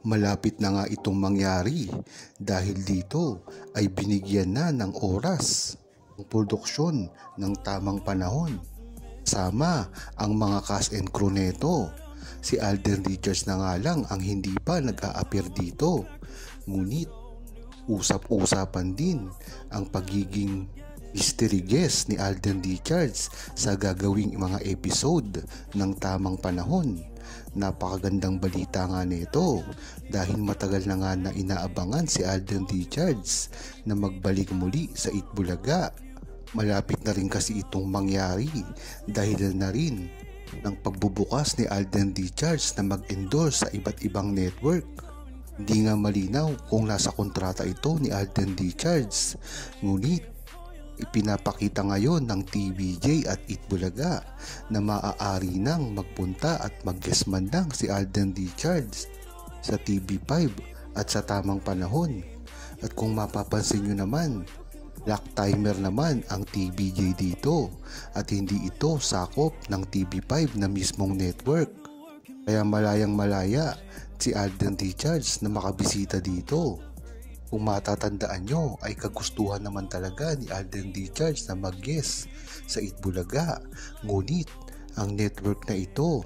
Malapit na nga itong mangyari dahil dito ay binigyan na ng oras ang produksyon ng tamang panahon. Sama ang mga cast and crew neto. Si Alden Richards na nga lang ang hindi pa nag-a-appear dito. Ngunit usap-usapan din ang pagiging mystery guest ni Alden Richards sa gagawing mga episode ng tamang panahon. Napakagandang balita nga nito dahil matagal na nga na inaabangan si Alden Richards na magbalik muli sa Itbulaga. Malapit na rin kasi itong mangyari dahil na rin ng pagbubukas ni Alden Richards na mag-endorse sa iba't ibang network. Hindi nga malinaw kung nasa kontrata ito ni Alden Richards, ngunit ipinapakita ngayon ng TVJ at Itbulaga na maaari nang magpunta at mag-guest man lang si Alden Richards sa TV5 at sa tamang panahon. At kung mapapansin nyo naman, black timer naman ang TVJ dito at hindi ito sakop ng TV5 na mismong network. Kaya malayang malaya si Alden Richards na makabisita dito. Kung matatandaan nyo ay kagustuhan naman talaga ni Alden Richards na mag-guest sa Itbulaga. Ngunit ang network na ito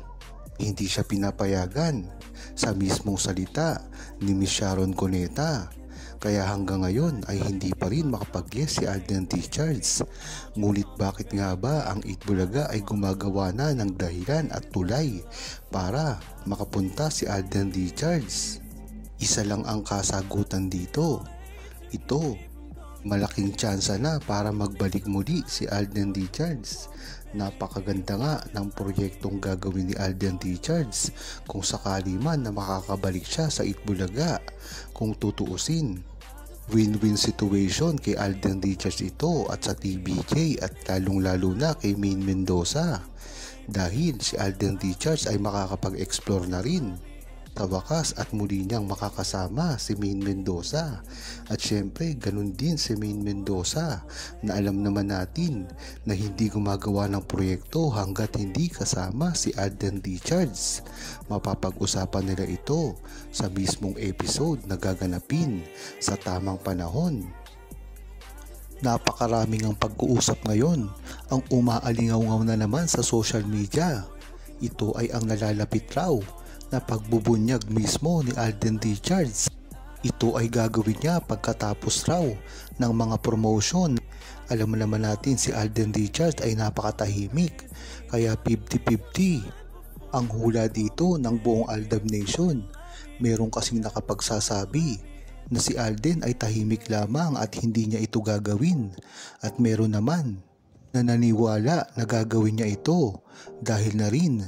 hindi siya pinapayagan sa mismong salita ni Miss Sharon Cuneta. Kaya hanggang ngayon ay hindi pa rin makapag-guest si Alden Richards. Ngunit bakit nga ba ang Itbulaga ay gumagawa na ng dahilan at tulay para makapunta si Alden Richards? Isa lang ang kasagutan dito. Ito, malaking tsansa na para magbalik muli si Alden Richards. Napakaganda nga ng proyektong gagawin ni Alden Richards kung sakali man na makakabalik siya sa Itbulaga. Kung tutuusin, win-win situation kay Alden Richards ito at sa TVJ at lalong-lalo na kay Maine Mendoza. Dahil si Alden Richards ay makakapag-explore na rin sa wakas at muli niyang makakasama si Maine Mendoza. At syempre ganun din si Maine Mendoza na alam naman natin na hindi gumagawa ng proyekto hanggat hindi kasama si Alden Richards. Mapapag-usapan nila ito sa mismong episode na gaganapin sa tamang panahon. Napakaraming ang pag-uusap ngayon ang umaalingaw-ngaw na naman sa social media. Ito ay ang nalalapit raw na pagbubunyag mismo ni Alden Richards. Ito ay gagawin niya pagkatapos raw ng mga promotion. Alam mo naman natin si Alden Richards ay napakatahimik, kaya 50-50 ang hula dito ng buong Aldab Nation. Meron kasing nakapagsasabi na si Alden ay tahimik lamang at hindi niya ito gagawin, at meron naman na naniwala na gagawin niya ito dahil na rin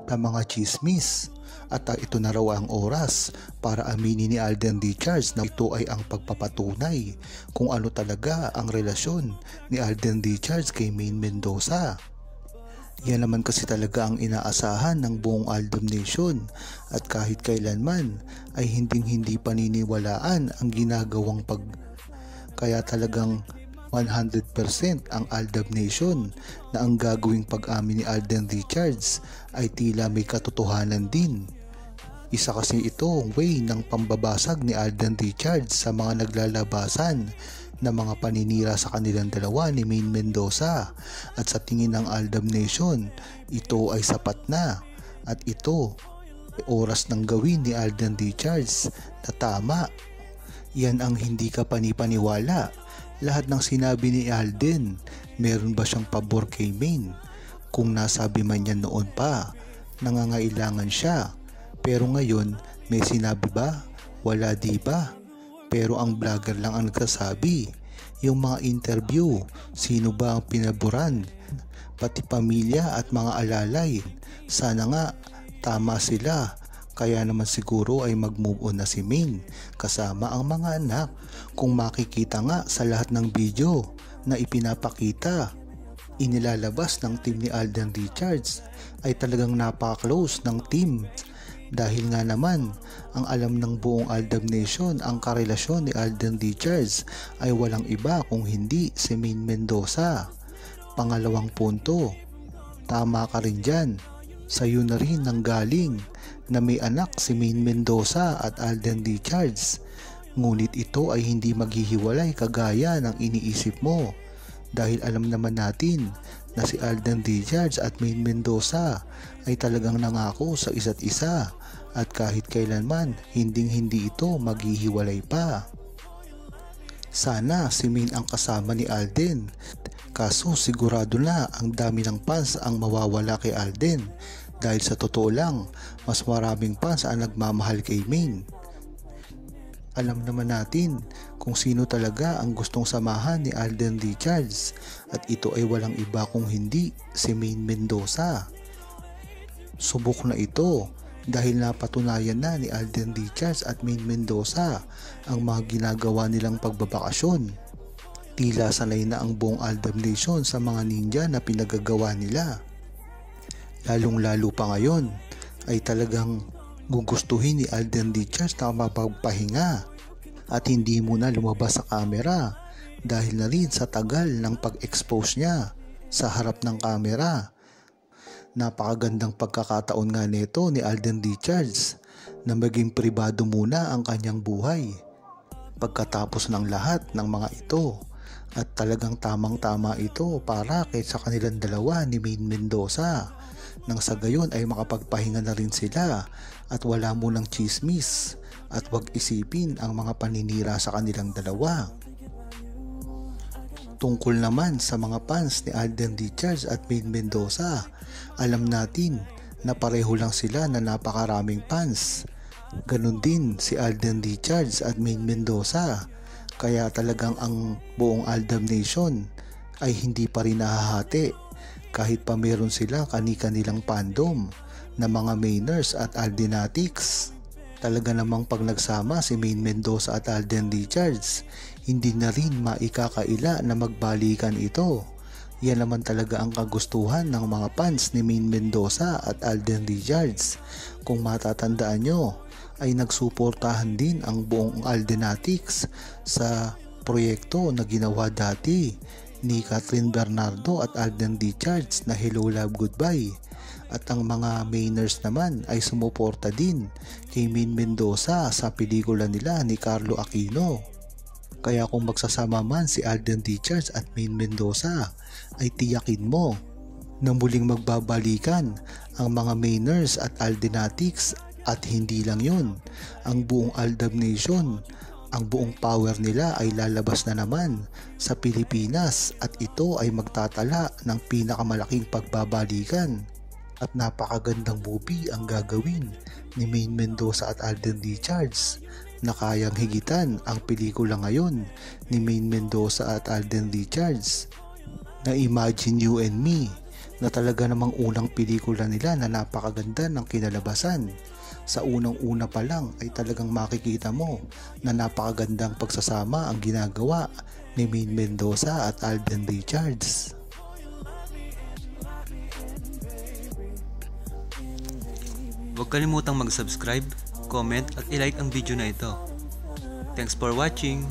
ang mga chismis. At ito na raw ang oras para aminin ni Alden Richards na ito ay ang pagpapatunay kung ano talaga ang relasyon ni Alden Richards kay Maine Mendoza. Yan naman kasi talaga ang inaasahan ng buong Aldab Nation, at kahit kailanman ay hindi paniniwalaan ang ginagawang kaya talagang 100% ang Aldab Nation na ang gagawing pag-amin ni Alden Richards ay tila may katotohanan din. Isa kasi ito way ng pambabasag ni Alden Richards sa mga naglalabasan na mga paninira sa kanilang dalawa ni Maine Mendoza, at sa tingin ng Aldab Nation ito ay sapat na at ito ay oras ng gawin ni Alden Richards na tama. Yan ang hindi ka panipaniwala. Lahat ng sinabi ni Alden, meron ba siyang pabor kay Maine? Kung nasabi man niya noon pa, nangangailangan siya. Pero ngayon, may sinabi ba? Wala, di ba? Pero ang vlogger lang ang nagsasabi. Yung mga interview, sino ba ang pinaboran? Pati pamilya at mga alalay. Sana nga, tama sila. Kaya naman siguro ay mag-move on na si Maine kasama ang mga anak. Kung makikita nga sa lahat ng video na ipinapakita, inilalabas ng team ni Alden Richards ay talagang napaka-close ng team. Dahil nga naman, ang alam ng buong Aldab Nation, ang karelasyon ni Alden Richards ay walang iba kung hindi si Maine Mendoza. Pangalawang punto, tama ka rin dyan. Sa'yo na rin nanggaling na may anak si Maine Mendoza at Alden Richards. Ngunit ito ay hindi maghihiwalay kagaya ng iniisip mo. Dahil alam naman natin na si Alden Richards at Maine Mendoza ay talagang nangako sa isa't isa at kahit kailanman hindi ito maghihiwalay pa. Sana si Maine ang kasama ni Alden. Kaso sigurado na ang dami ng fans ang mawawala kay Alden dahil sa totoo lang mas maraming fans ang nagmamahal kay Maine. Alam naman natin kung sino talaga ang gustong samahan ni Alden Richards at ito ay walang iba kung hindi si Maine Mendoza. Subok na ito dahil napatunayan na ni Alden Richards at Maine Mendoza ang mga ginagawa nilang pagbabakasyon. Tila sanay na ang buong Aldab Nation sa mga ninja na pinagagawa nila. Lalong-lalo pa ngayon ay talagang gugustuhin ni Alden Richards na mapagpahinga at hindi muna lumabas sa camera dahil na rin sa tagal ng pag-expose niya sa harap ng camera. Napakagandang pagkakataon nga nito ni Alden Richards na maging pribado muna ang kanyang buhay pagkatapos ng lahat ng mga ito. At talagang tamang-tama ito para sa kanilang dalawa ni Maine Mendoza. Nang sa gayon ay makapagpahinga na rin sila at wala munang chismis at wag isipin ang mga paninira sa kanilang dalawa. Tungkol naman sa mga fans ni Alden Richards at Maine Mendoza, alam natin na pareho lang sila na napakaraming fans. Ganon din si Alden Richards at Maine Mendoza. Kaya talagang ang buong Aldab Nation ay hindi pa rin nahahati kahit pa meron sila kani-kanilang fandom na mga Mainers at Aldenatics. Talaga namang pag nagsama si Maine Mendoza at Alden Richards, hindi na rin maikakaila na magbalikan ito. Yan naman talaga ang kagustuhan ng mga fans ni Maine Mendoza at Alden Richards. Kung matatandaan nyo, ay nagsuportahan din ang buong Aldenatics sa proyekto na ginawa dati ni Catherine Bernardo at Alden Richards na Hello Love Goodbye. At ang mga Mainers naman ay sumuporta din kay Maine Mendoza sa pelikula nila ni Carlo Aquino. Kaya kung magsasama man si Alden Richards at Maine Mendoza ay tiyakin mo na muling magbabalikan ang mga Mainers at Aldenatics. At hindi lang yun, ang buong Aldab Nation, ang buong power nila ay lalabas na naman sa Pilipinas at ito ay magtatala ng pinakamalaking pagbabalikan. At napakagandang movie ang gagawin ni Maine Mendoza at Alden Richards na kayang higitan ang pelikula ngayon ni Maine Mendoza at Alden Richards na Imagine You and Me na talaga namang unang pelikula nila na napakaganda ng kinalabasan. Sa unang-una pa lang ay talagang makikita mo na napakagandang pagsasama ang ginagawa ni Maine Mendoza at Alden Richards. Huwag kalimutang mag-subscribe, comment at i-like ang video na ito. Thanks for watching!